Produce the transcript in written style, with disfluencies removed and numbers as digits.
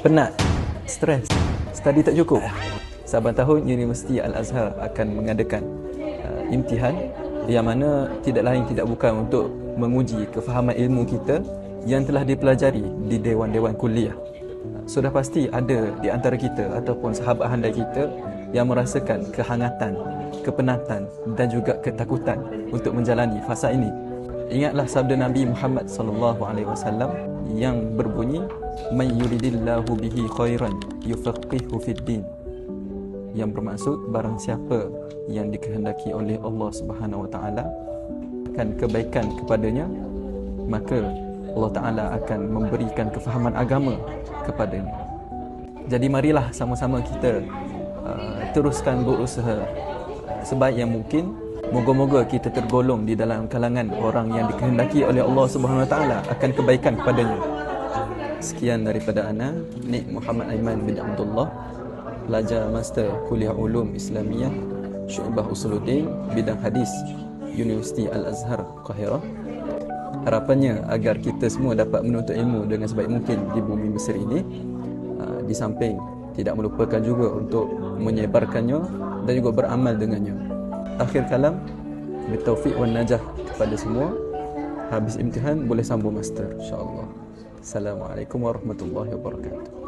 penat, stres, study tak cukup. Saban tahun Universiti Al-Azhar akan mengadakan imtihan yang mana tidak lain tidak bukan untuk menguji kefahaman ilmu kita yang telah dipelajari di dewan-dewan kuliah. Sudah pasti ada di antara kita ataupun sahabat handai kita yang merasakan kehangatan, kepenatan dan juga ketakutan untuk menjalani fasa ini. Ingatlah sabda Nabi Muhammad sallallahu alaihi wasallam yang berbunyi, "May yuridillahu bihi khairan yufaqihu fid din." Yang bermaksud barang siapa yang dikehendaki oleh Allah Subhanahu wa taala akan kebaikan kepadanya, maka Allah Taala akan memberikan kefahaman agama kepadanya. Jadi marilah sama-sama kita teruskan berusaha sebaik yang mungkin. Moga-moga kita tergolong di dalam kalangan orang yang dikehendaki oleh Allah Subhanahu wa taala akan kebaikan kepadanya. Sekian daripada ana, Nik Muhammad Aiman bin Abdullah, pelajar Master Kuliah Ulum Islamiyah Syu'bah Usuluddin bidang hadis Universiti Al-Azhar Qahirah. Harapannya agar kita semua dapat menuntut ilmu dengan sebaik mungkin di bumi Mesir ini, di samping tidak melupakan juga untuk menyebarkannya dan juga beramal dengannya. Akhir kalam, bitaufiq wan najah kepada semua. Habis imtihan boleh sambung master, insya-Allah. Assalamualaikum warahmatullahi wabarakatuh.